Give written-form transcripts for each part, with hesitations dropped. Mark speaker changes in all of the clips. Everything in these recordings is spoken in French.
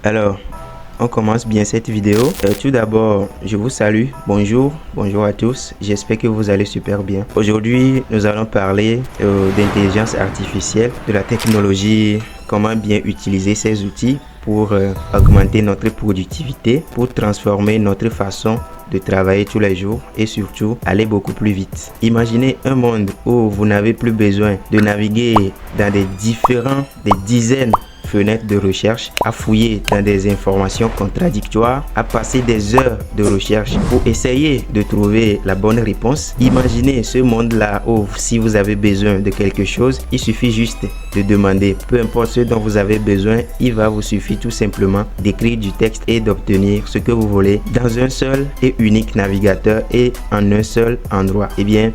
Speaker 1: Alors, on commence bien cette vidéo. Tout d'abord, je vous salue. Bonjour à tous. J'espère que vous allez super bien. Aujourd'hui, nous allons parler d'intelligence artificielle, de la technologie, comment bien utiliser ces outils pour augmenter notre productivité, pour transformer notre façon de travailler tous les jours et surtout aller beaucoup plus vite. Imaginez un monde où vous n'avez plus besoin de naviguer dans des dizaines fenêtres de recherche, à fouiller dans des informations contradictoires, à passer des heures de recherche pour essayer de trouver la bonne réponse. Imaginez ce monde-là où si vous avez besoin de quelque chose, il suffit juste de demander. Peu importe ce dont vous avez besoin, il va vous suffire tout simplement d'écrire du texte et d'obtenir ce que vous voulez dans un seul et unique navigateur et en un seul endroit. Eh bien,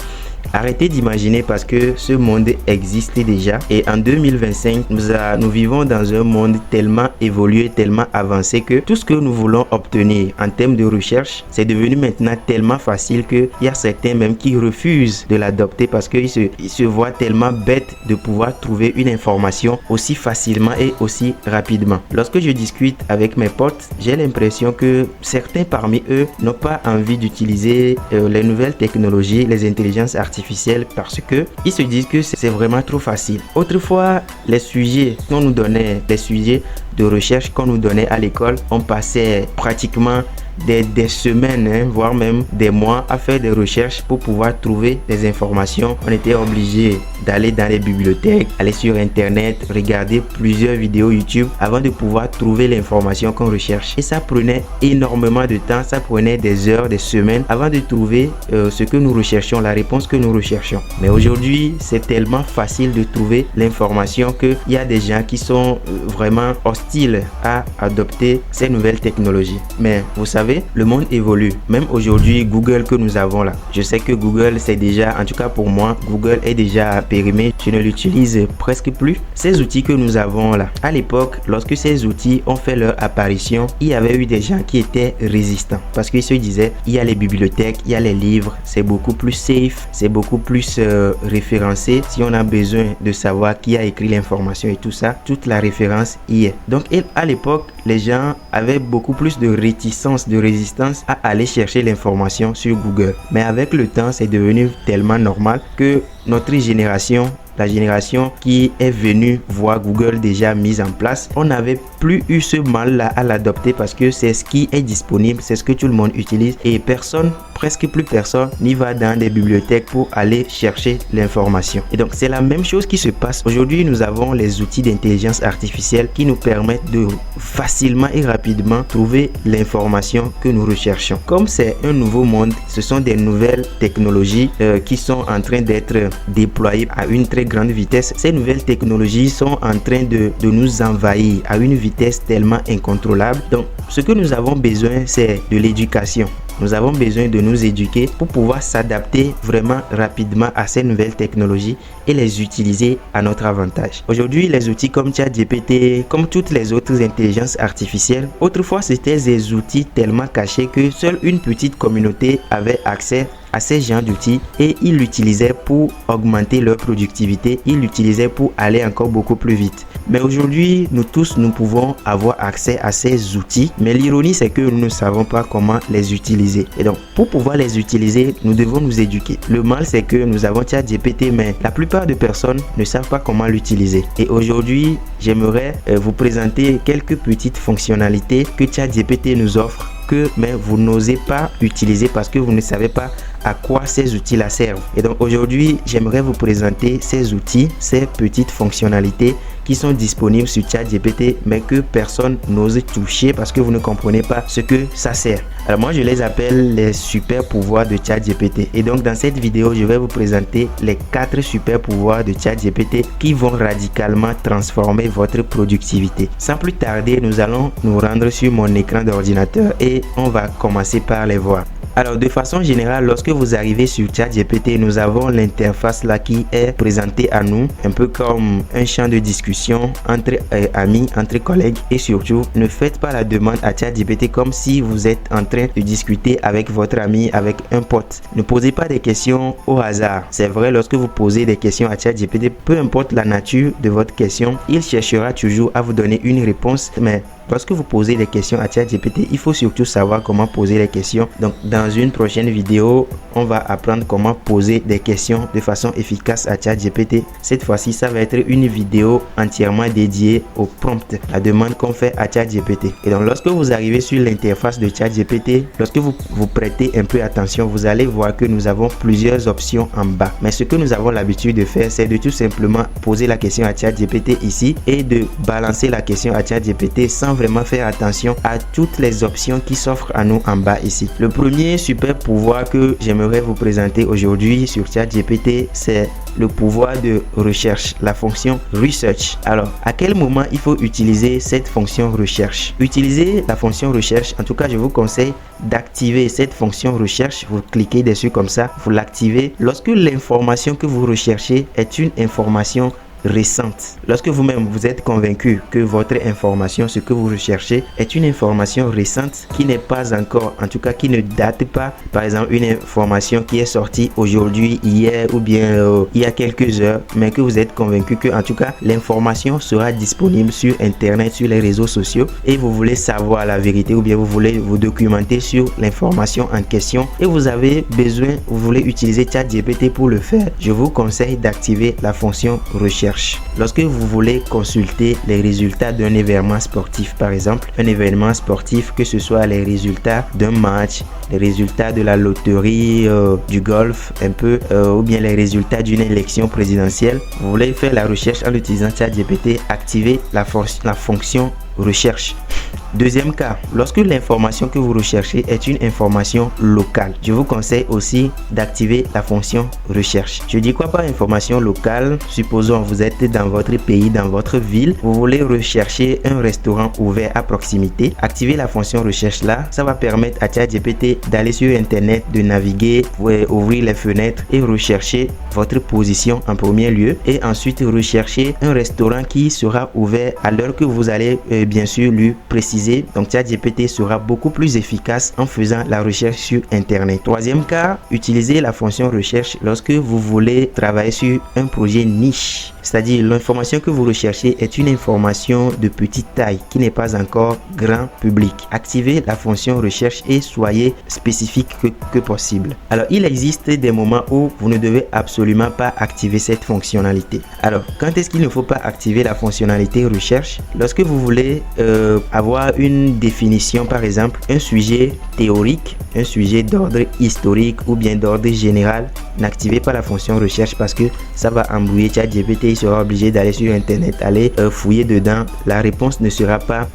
Speaker 1: arrêtez d'imaginer parce que ce monde existe déjà et en 2025, nous vivons dans un monde tellement évolué, tellement avancé que tout ce que nous voulons obtenir en termes de recherche, c'est devenu maintenant tellement facile qu'il y a certains même qui refusent de l'adopter parce qu'ils se voient tellement bêtes de pouvoir trouver une information aussi facilement et aussi rapidement. Lorsque je discute avec mes potes, j'ai l'impression que certains parmi eux n'ont pas envie d'utiliser les nouvelles technologies, les intelligences artificielles parce que ils se disent que c'est vraiment trop facile. Autrefois, les sujets qu'on nous donnait, les sujets de recherche qu'on nous donnait à l'école, on passait pratiquement des semaines, voire même des mois à faire des recherches pour pouvoir trouver des informations. On était obligé d'aller dans les bibliothèques, aller sur internet, regarder plusieurs vidéos YouTube avant de pouvoir trouver l'information qu'on recherche. Et ça prenait énormément de temps, ça prenait des heures, des semaines avant de trouver ce que nous recherchions, la réponse que nous recherchions. Mais aujourd'hui, c'est tellement facile de trouver l'information qu'il y a des gens qui sont vraiment hostiles à adopter ces nouvelles technologies. Mais vous savez, le monde évolue. Même aujourd'hui, Google que nous avons là. Je sais que Google, c'est déjà, en tout cas pour moi, Google est déjà périmé. Je ne l'utilise presque plus. Ces outils que nous avons là, à l'époque, lorsque ces outils ont fait leur apparition, il y avait eu des gens qui étaient résistants. Parce qu'ils se disaient, il y a les bibliothèques, il y a les livres, c'est beaucoup plus safe, c'est beaucoup plus référencé. Si on a besoin de savoir qui a écrit l'information et tout ça, toute la référence y est. Donc, à l'époque, les gens avaient beaucoup plus de réticence, de résistance à aller chercher l'information sur Google. Mais avec le temps, c'est devenu tellement normal que notre génération, la génération qui est venue voir Google déjà mise en place, on n'avait plus eu ce mal-là à l'adopter parce que c'est ce qui est disponible, c'est ce que tout le monde utilise et presque plus personne n'y va dans des bibliothèques pour aller chercher l'information. Et donc, c'est la même chose qui se passe. Aujourd'hui, nous avons les outils d'intelligence artificielle qui nous permettent de facilement et rapidement trouver l'information que nous recherchons. Comme c'est un nouveau monde, ce sont des nouvelles technologies qui sont en train d'être déployées à une très grande vitesse. Ces nouvelles technologies sont en train de nous envahir à une vitesse tellement incontrôlable. Donc, ce que nous avons besoin, c'est de l'éducation. Nous avons besoin de nous éduquer pour pouvoir s'adapter vraiment rapidement à ces nouvelles technologies et les utiliser à notre avantage. Aujourd'hui, les outils comme ChatGPT, comme toutes les autres intelligences artificielles, autrefois c'était des outils tellement cachés que seule une petite communauté avait accès à ces genres d'outils et ils l'utilisaient pour augmenter leur productivité, ils l'utilisaient pour aller encore beaucoup plus vite. Mais aujourd'hui, nous tous, nous pouvons avoir accès à ces outils, mais l'ironie c'est que nous ne savons pas comment les utiliser. Et donc, pour pouvoir les utiliser, nous devons nous éduquer. Le mal c'est que nous avons ChatGPT, mais la plupart des personnes ne savent pas comment l'utiliser. Et aujourd'hui, j'aimerais vous présenter quelques petites fonctionnalités que ChatGPT nous offre mais vous n'osez pas utiliser parce que vous ne savez pas à quoi ces outils-là servent. Et donc aujourd'hui, j'aimerais vous présenter ces outils, ces petites fonctionnalités qui sont disponibles sur ChatGPT mais que personne n'ose toucher parce que vous ne comprenez pas ce que ça sert. Alors moi, je les appelle les super pouvoirs de ChatGPT. Et donc dans cette vidéo, je vais vous présenter les 4 super pouvoirs de ChatGPT qui vont radicalement transformer votre productivité. Sans plus tarder, nous allons nous rendre sur mon écran d'ordinateur et on va commencer par les voir. Alors de façon générale, lorsque vous arrivez sur ChatGPT, nous avons l'interface là qui est présentée à nous, un peu comme un champ de discussion entre amis, entre collègues, et surtout ne faites pas la demande à ChatGPT comme si vous êtes en train de discuter avec votre ami, avec un pote. Ne posez pas des questions au hasard. C'est vrai, lorsque vous posez des questions à ChatGPT, peu importe la nature de votre question, il cherchera toujours à vous donner une réponse, mais lorsque vous posez des questions à ChatGPT, il faut surtout savoir comment poser les questions. Donc dans une prochaine vidéo, on va apprendre comment poser des questions de façon efficace à ChatGPT. Cette fois-ci, ça va être une vidéo entièrement dédiée au prompt, la demande qu'on fait à ChatGPT. Et donc lorsque vous arrivez sur l'interface de ChatGPT, lorsque vous prêtez un peu attention, vous allez voir que nous avons plusieurs options en bas. Mais ce que nous avons l'habitude de faire, c'est de tout simplement poser la question à ChatGPT ici et de balancer la question à ChatGPT sans vraiment faire attention à toutes les options qui s'offrent à nous en bas ici. Le premier super pouvoir que j'aimerais vous présenter aujourd'hui sur ChatGPT, c'est le pouvoir de recherche, la fonction research. Alors, à quel moment il faut utiliser cette fonction recherche? Utiliser la fonction recherche, en tout cas, je vous conseille d'activer cette fonction recherche. Vous cliquez dessus comme ça, vous l'activez lorsque l'information que vous recherchez est une information récente. Lorsque vous-même vous êtes convaincu que votre information, ce que vous recherchez, est une information récente qui n'est pas encore, en tout cas qui ne date pas, par exemple une information qui est sortie aujourd'hui, hier ou bien il y a quelques heures, mais que vous êtes convaincu que en tout cas l'information sera disponible sur internet, sur les réseaux sociaux, et vous voulez savoir la vérité ou bien vous voulez vous documenter sur l'information en question et vous avez besoin, vous voulez utiliser ChatGPT pour le faire, je vous conseille d'activer la fonction recherche. Lorsque vous voulez consulter les résultats d'un événement sportif, par exemple, un événement sportif, que ce soit les résultats d'un match, les résultats de la loterie, du golf, un peu, ou bien les résultats d'une élection présidentielle, vous voulez faire la recherche en utilisant ChatGPT, activez la fonction recherche. Deuxième cas, lorsque l'information que vous recherchez est une information locale, je vous conseille aussi d'activer la fonction recherche. Je dis quoi par information locale? Supposons vous êtes dans votre pays, dans votre ville, vous voulez rechercher un restaurant ouvert à proximité. Activez la fonction recherche là, ça va permettre à ChatGPT d'aller sur internet, de naviguer, ouvrir les fenêtres et rechercher votre position en premier lieu et ensuite rechercher un restaurant qui sera ouvert à l'heure que vous allez bien sûr lui préciser. Donc ChatGPT sera beaucoup plus efficace en faisant la recherche sur internet. Troisième cas, utilisez la fonction recherche lorsque vous voulez travailler sur un projet niche. C'est-à-dire l'information que vous recherchez est une information de petite taille qui n'est pas encore grand public. Activez la fonction recherche et soyez spécifique que possible. Alors il existe des moments où vous ne devez absolument pas activer cette fonctionnalité. Alors quand est-ce qu'il ne faut pas activer la fonctionnalité recherche? Lorsque vous voulez avoir une définition, par exemple un sujet théorique, un sujet d'ordre historique ou bien d'ordre général, n'activez pas la fonction recherche parce que ça va embrouiller ChatGPT. Il sera obligé d'aller sur internet, aller fouiller dedans. La réponse ne sera pas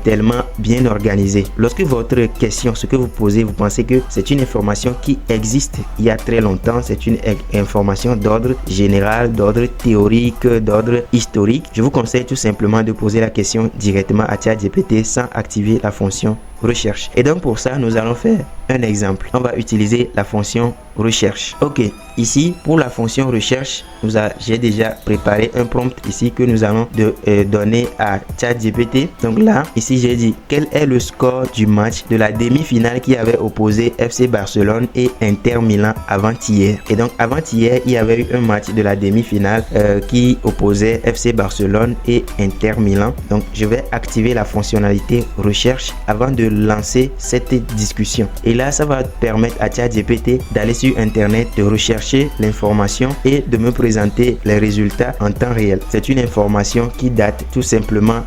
Speaker 1: tellement bien organisée. Lorsque votre question, ce que vous posez, vous pensez que c'est une information qui existe il y a très longtemps, c'est une information d'ordre général, d'ordre théorique, d'ordre historique, je vous conseille tout simplement de poser la question directement à ChatGPT sans activer la fonction recherche. Et donc pour ça, nous allons faire un exemple. On va utiliser la fonction recherche. Ok, ici pour la fonction recherche, j'ai déjà préparé un prompt ici que nous allons donner à ChatGPT. Donc là, ici j'ai dit quel est le score du match de la demi-finale qui avait opposé FC Barcelone et Inter Milan avant-hier. Et donc avant-hier, il y avait eu un match de la demi-finale qui opposait FC Barcelone et Inter Milan. Donc je vais activer la fonctionnalité recherche avant de lancer cette discussion. Et là, ça va permettre à ChatGPT d'aller sur internet, de rechercher l'information et de me présenter les résultats en temps réel. C'est une information qui date tout simplement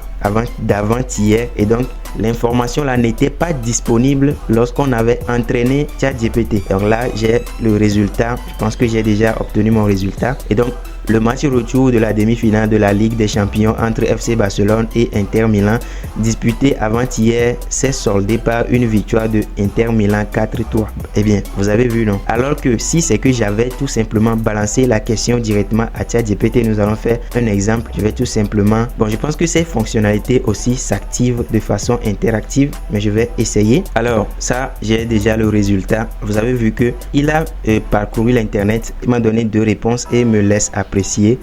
Speaker 1: d'avant-hier et donc l'information là n'était pas disponible lorsqu'on avait entraîné ChatGPT. Donc là, j'ai le résultat. Je pense que j'ai déjà obtenu mon résultat. Et donc le match retour de la demi-finale de la Ligue des Champions entre FC Barcelone et Inter Milan disputé avant-hier s'est soldé par une victoire de Inter Milan 4-3. Eh bien, vous avez vu, non? Alors que si c'est que j'avais tout simplement balancé la question directement à ChatGPT, nous allons faire un exemple. Je vais tout simplement... Bon, je pense que ces fonctionnalités aussi s'activent de façon interactive, mais je vais essayer. Alors, ça, j'ai déjà le résultat. Vous avez vu que il a parcouru l'internet, il m'a donné 2 réponses et me laisse apprécier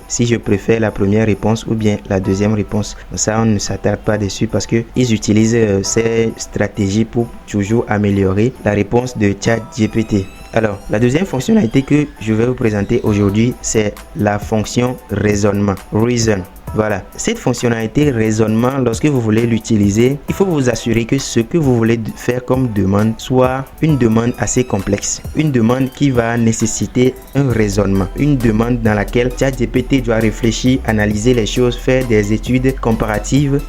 Speaker 1: si je préfère la première réponse ou bien la deuxième réponse. Ça, on ne s'attarde pas dessus parce que ils utilisent ces stratégies pour toujours améliorer la réponse de ChatGPT. Alors, la deuxième fonctionnalité que je vais vous présenter aujourd'hui, c'est la fonction raisonnement, reason. Voilà, cette fonctionnalité raisonnement, lorsque vous voulez l'utiliser, il faut vous assurer que ce que vous voulez faire comme demande soit une demande assez complexe, une demande qui va nécessiter un raisonnement, une demande dans laquelle ChatGPT doit réfléchir, analyser les choses, faire des études comparatives,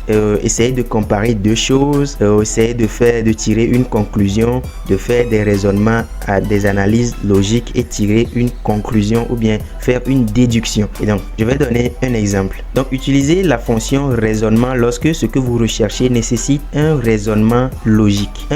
Speaker 1: essayer de comparer deux choses, essayer de tirer une conclusion, de faire des raisonnements, des analyses logiques et tirer une conclusion ou bien faire une déduction. Et donc, je vais donner un exemple. Donc, utilisez la fonction raisonnement lorsque ce que vous recherchez nécessite un raisonnement logique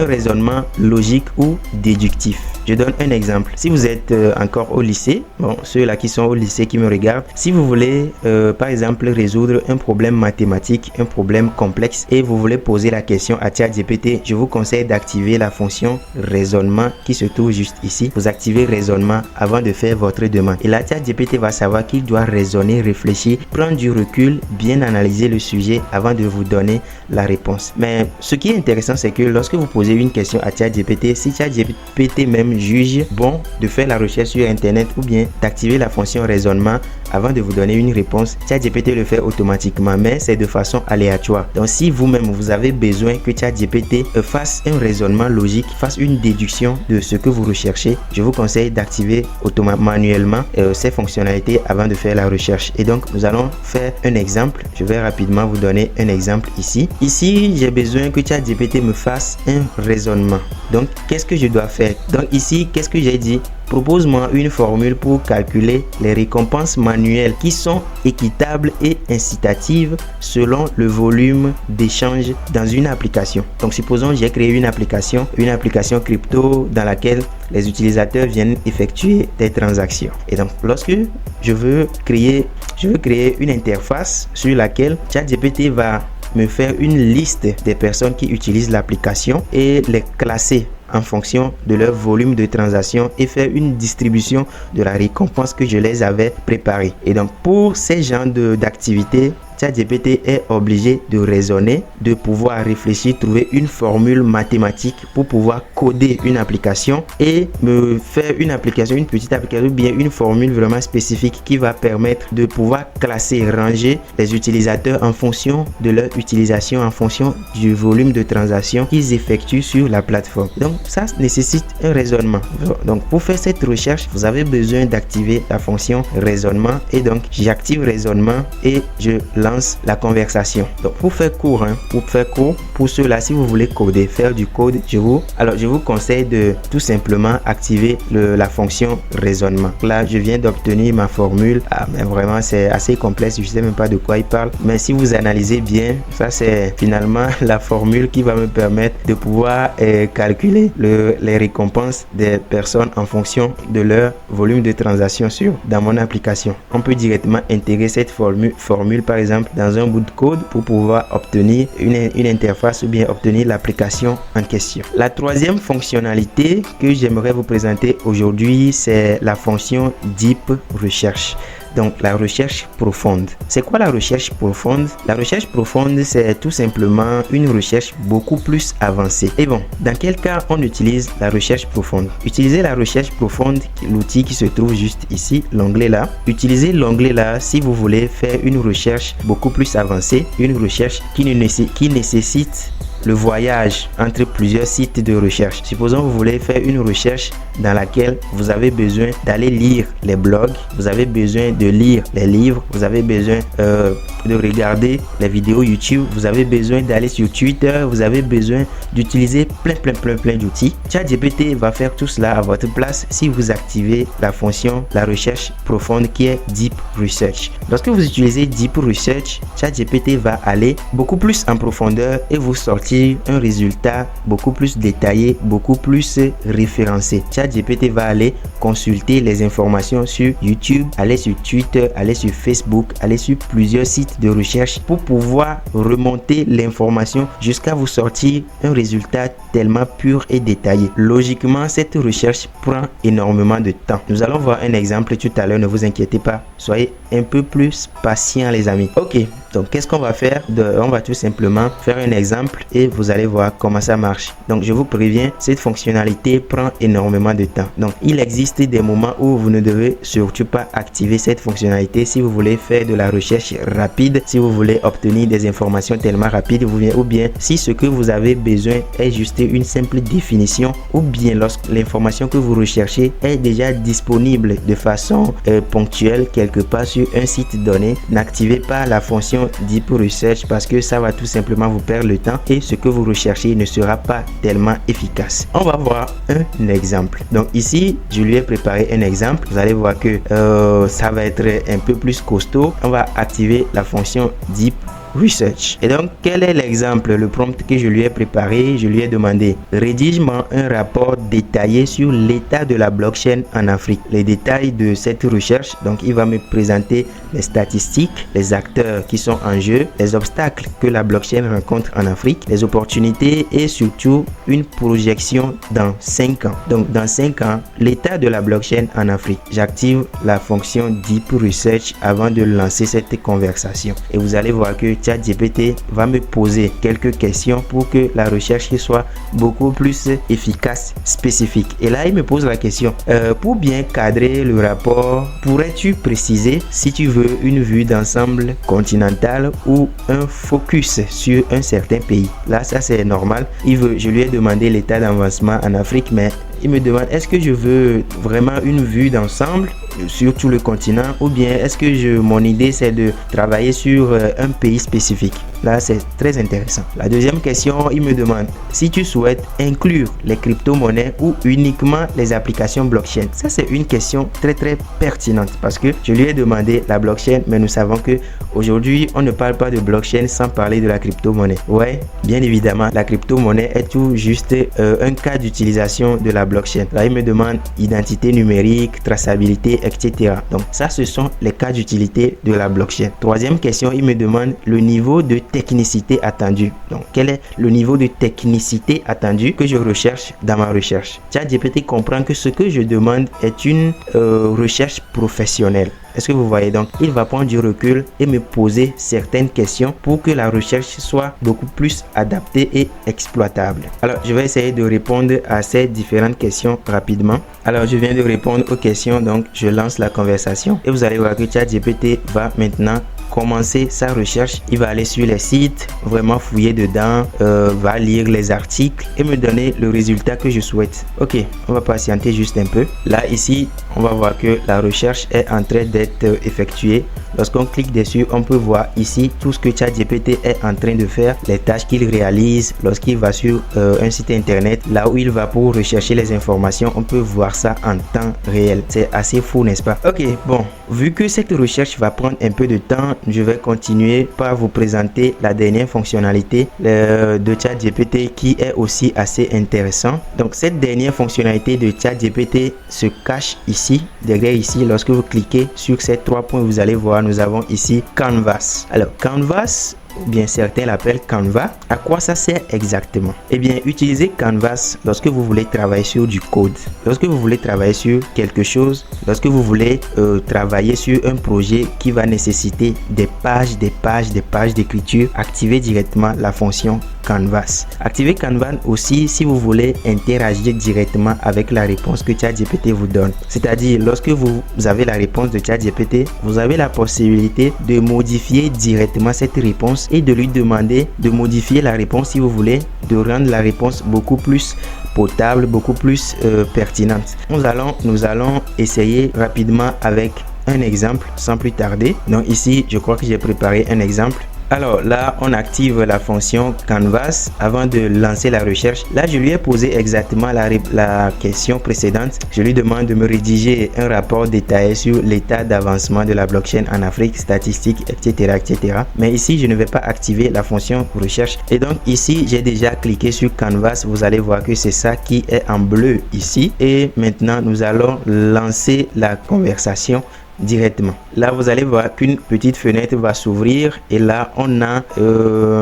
Speaker 1: ou déductif. Je donne un exemple. Si vous êtes encore au lycée, bon, ceux-là qui sont au lycée qui me regardent, si vous voulez par exemple résoudre un problème mathématique, un problème complexe et vous voulez poser la question à ChatGPT, je vous conseille d'activer la fonction raisonnement qui se trouve juste ici. Vous activez raisonnement avant de faire votre demande. Et là, ChatGPT va savoir qu'il doit raisonner, réfléchir, prendre du recul, bien analyser le sujet avant de vous donner la réponse. Mais ce qui est intéressant, c'est que lorsque vous posez une question à ChatGPT, si ChatGPT même juge bon de faire la recherche sur internet ou bien d'activer la fonction raisonnement avant de vous donner une réponse, ChatGPT le fait automatiquement, mais c'est de façon aléatoire. Donc si vous-même vous avez besoin que ChatGPT fasse un raisonnement logique, fasse une déduction de ce que vous recherchez, je vous conseille d'activer manuellement ces fonctionnalités avant de faire la recherche. Et donc nous allons faire un exemple. Je vais rapidement vous donner un exemple ici. Ici, j'ai besoin que ChatGPT me fasse un raisonnement. Donc qu'est-ce que je dois faire? Donc ici, qu'est-ce que j'ai dit? Propose-moi une formule pour calculer les récompenses manuelles qui sont équitables et incitatives selon le volume d'échange dans une application. Donc, supposons j'ai créé une application crypto dans laquelle les utilisateurs viennent effectuer des transactions. Et donc, lorsque je veux créer une interface sur laquelle ChatGPT va me faire une liste des personnes qui utilisent l'application et les classer en fonction de leur volume de transaction et faire une distribution de la récompense que je les avais préparée. Et donc pour ces genres d'activités, ChatGPT est obligé de raisonner, de pouvoir réfléchir, trouver une formule mathématique pour pouvoir coder une application et me faire une petite application, bien une formule vraiment spécifique qui va permettre de pouvoir classer, ranger les utilisateurs en fonction de leur utilisation, en fonction du volume de transactions qu'ils effectuent sur la plateforme. Donc ça nécessite un raisonnement. Donc pour faire cette recherche, vous avez besoin d'activer la fonction raisonnement et donc j'active raisonnement et je lance la conversation. Donc pour faire court, pour ceux-là, si vous voulez coder, faire du code, je vous conseille de tout simplement activer la fonction raisonnement. Là, je viens d'obtenir ma formule. Mais vraiment, c'est assez complexe. Je sais même pas de quoi il parle. Mais si vous analysez bien, ça c'est finalement la formule qui va me permettre de pouvoir calculer les récompenses des personnes en fonction de leur volume de transaction dans mon application. On peut directement intégrer cette formule par exemple dans un bout de code pour pouvoir obtenir une interface ou bien obtenir l'application en question. La troisième fonctionnalité que j'aimerais vous présenter aujourd'hui, c'est la fonction Deep Research. Donc la recherche profonde. C'est quoi la recherche profonde? La recherche profonde, c'est tout simplement une recherche beaucoup plus avancée. Et bon, dans quel cas on utilise la recherche profonde? Utilisez la recherche profonde, l'outil qui se trouve juste ici, l'onglet là. Utilisez l'onglet là si vous voulez faire une recherche beaucoup plus avancée, une recherche qui nécessite le voyage entre plusieurs sites de recherche. Supposons vous voulez faire une recherche dans laquelle vous avez besoin d'aller lire les blogs, vous avez besoin de lire les livres, vous avez besoin de regarder les vidéos YouTube, vous avez besoin d'aller sur Twitter, vous avez besoin d'utiliser plein d'outils. ChatGPT va faire tout cela à votre place si vous activez la fonction la recherche profonde qui est Deep Research. Lorsque vous utilisez Deep Research, ChatGPT va aller beaucoup plus en profondeur et vous sortir un résultat beaucoup plus détaillé, beaucoup plus référencé. ChatGPT va aller consulter les informations sur YouTube, aller sur Twitter, aller sur Facebook, aller sur plusieurs sites de recherche pour pouvoir remonter l'information jusqu'à vous sortir un résultat tellement pur et détaillé. Logiquement, cette recherche prend énormément de temps. Nous allons voir un exemple tout à l'heure, ne vous inquiétez pas. Soyez un peu plus patient les amis. Ok, Donc qu'est-ce qu'on va faire? On va tout simplement faire un exemple et vous allez voir comment ça marche. Donc je vous préviens, cette fonctionnalité prend énormément de temps. Donc il existe des moments où vous ne devez surtout pas activer cette fonctionnalité si vous voulez faire de la recherche rapide, si vous voulez obtenir des informations tellement rapides, ou bien si ce que vous avez besoin est juste une simple définition, ou bien lorsque l'information que vous recherchez est déjà disponible de façon ponctuelle quelque part sur un site donné. N'activez pas la fonction Deep Research parce que ça va tout simplement vous perdre le temps et ce que vous recherchez ne sera pas tellement efficace. On va voir un exemple. Donc ici, je lui ai préparé un exemple. Vous allez voir que ça va être un peu plus costaud. On va activer la fonction Deep Research. Et donc, quel est l'exemple, le prompt que je lui ai préparé? Je lui ai demandé: rédige-moi un rapport détaillé sur l'état de la blockchain en Afrique. Les détails de cette recherche, donc il va me présenter les statistiques, les acteurs qui sont en jeu, les obstacles que la blockchain rencontre en Afrique, les opportunités et surtout une projection dans 5 ans. Donc, dans 5 ans, l'état de la blockchain en Afrique. J'active la fonction Deep Research avant de lancer cette conversation. Et vous allez voir que ChatGPT va me poser quelques questions pour que la recherche soit beaucoup plus efficace, spécifique. Et là, il me pose la question, pour bien cadrer le rapport, pourrais-tu préciser si tu veux une vue d'ensemble continentale ou un focus sur un certain pays? Là, ça c'est normal. Je lui ai demandé l'état d'avancement en Afrique, mais il me demande: est-ce que je veux vraiment une vue d'ensemble sur tout le continent, ou bien est-ce que mon idée c'est de travailler sur un pays spécifique? Là, c'est très intéressant. La deuxième question, il me demande si tu souhaites inclure les crypto-monnaies ou uniquement les applications blockchain. Ça, c'est une question très pertinente parce que je lui ai demandé la blockchain, mais nous savons que aujourd'hui, on ne parle pas de blockchain sans parler de la crypto-monnaie. Ouais, bien évidemment, la crypto-monnaie est tout juste un cas d'utilisation de la blockchain. Là, il me demande identité numérique, traçabilité, etc. Donc, ça, ce sont les cas d'utilité de la blockchain. Troisième question, il me demande le niveau de technicité attendue. Donc, quel est le niveau de technicité attendu que je recherche dans ma recherche? ChatGPT comprend que ce que je demande est une recherche professionnelle. Est-ce que vous voyez? Donc, il va prendre du recul et me poser certaines questions pour que la recherche soit beaucoup plus adaptée et exploitable. Alors, je vais essayer de répondre à ces différentes questions rapidement. Alors, je viens de répondre aux questions, donc je lance la conversation et vous allez voir que ChatGPT va maintenant commencer sa recherche. Il va aller sur les sites, vraiment fouiller dedans, va lire les articles et me donner le résultat que je souhaite. Ok, on va patienter juste un peu. Là, ici, on va voir que la recherche est en train d'être effectuée. Lorsqu'on clique dessus, on peut voir ici tout ce que ChatGPT est en train de faire, les tâches qu'il réalise lorsqu'il va sur un site internet, là où il va pour rechercher les informations. On peut voir ça en temps réel. C'est assez fou, n'est-ce pas? Ok, bon, vu que cette recherche va prendre un peu de temps, je vais continuer par vous présenter la dernière fonctionnalité de ChatGPT qui est aussi assez intéressant. Donc, cette dernière fonctionnalité de ChatGPT se cache ici, derrière ici. Lorsque vous cliquez sur ces 3 points, vous allez voir, nous avons ici Canvas. Alors, Canvas, ou bien certains l'appellent Canva. À quoi ça sert exactement? Eh bien, utilisez Canvas lorsque vous voulez travailler sur du code, lorsque vous voulez travailler sur quelque chose, lorsque vous voulez travailler sur un projet qui va nécessiter des pages d'écriture. Activez directement la fonction Canvas. Activez Canvas aussi si vous voulez interagir directement avec la réponse que ChatGPT vous donne. C'est-à-dire, lorsque vous avez la réponse de ChatGPT, vous avez la possibilité de modifier directement cette réponse et de lui demander de modifier la réponse si vous voulez, de rendre la réponse beaucoup plus potable, beaucoup plus pertinente. Nous allons essayer rapidement avec un exemple sans plus tarder. Donc ici, je crois que j'ai préparé un exemple. Alors là, on active la fonction Canvas avant de lancer la recherche. Là, je lui ai posé exactement la question précédente. Je lui demande de me rédiger un rapport détaillé sur l'état d'avancement de la blockchain en Afrique, statistiques, etc., etc. Mais ici, je ne vais pas activer la fonction recherche. Et donc ici, j'ai déjà cliqué sur Canvas. Vous allez voir que c'est ça qui est en bleu ici. Et maintenant, nous allons lancer la conversation directement. Là, vous allez voir qu'une petite fenêtre va s'ouvrir et là, on a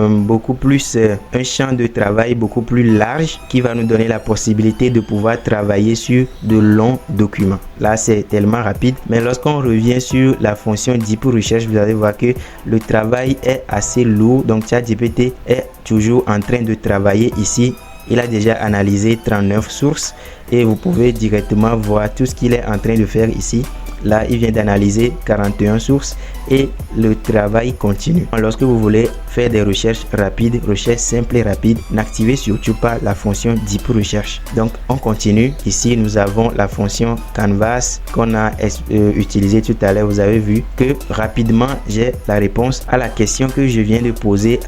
Speaker 1: beaucoup plus un champ de travail beaucoup plus large qui va nous donner la possibilité de pouvoir travailler sur de longs documents. Là, c'est tellement rapide, mais lorsqu'on revient sur la fonction Deep Research, vous allez voir que le travail est assez lourd. Donc, ChatGPT est toujours en train de travailler ici. Il a déjà analysé 39 sources et vous pouvez directement voir tout ce qu'il est en train de faire ici. Là, il vient d'analyser 41 sources et le travail continue. Lorsque vous voulez faire des recherches rapides, recherches simples et rapides, n'activez surtout pas la fonction Deep Research. Donc, on continue. Ici, nous avons la fonction Canvas qu'on a utilisée tout à l'heure. Vous avez vu que rapidement, j'ai la réponse à la question que je viens de poser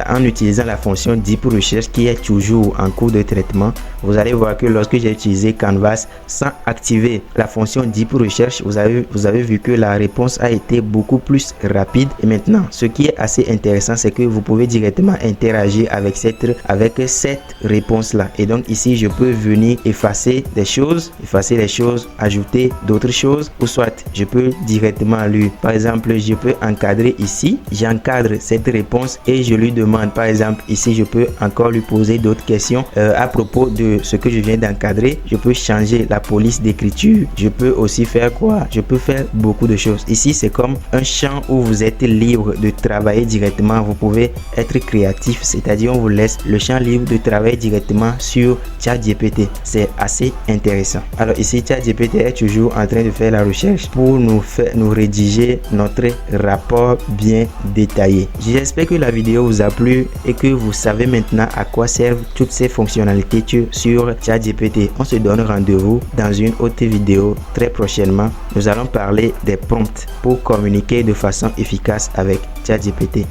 Speaker 1: en utilisant la fonction Deep Research qui est toujours en cours de traitement. Vous allez voir que lorsque j'ai utilisé Canvas sans activer la fonction Deep Research, vous avez vu que la réponse a été beaucoup plus rapide. Et maintenant, ce qui est assez intéressant, c'est que vous pouvez directement interagir avec cette réponse là. Et donc ici, je peux venir effacer des choses, ajouter d'autres choses, ou soit je peux directement lui, par exemple, je peux encadrer ici, j'encadre cette réponse et je lui demande, par exemple, ici, je peux encore lui poser d'autres questions à propos de ce que je viens d'encadrer. Je peux changer la police d'écriture. Je peux aussi faire quoi? Je peux faire beaucoup de choses. Ici, c'est comme un champ où vous êtes libre de travailler directement. Vous pouvez être créatif, c'est-à-dire on vous laisse le champ libre de travailler directement sur ChatGPT. C'est assez intéressant. Alors ici, ChatGPT est toujours en train de faire la recherche pour nous rédiger notre rapport bien détaillé. J'espère que la vidéo vous a plu et que vous savez maintenant à quoi servent toutes ces fonctionnalités sur ChatGPT. On se donne rendez-vous dans une autre vidéo très prochainement. Nous allons parler des prompts pour communiquer de façon efficace avec ChatGPT.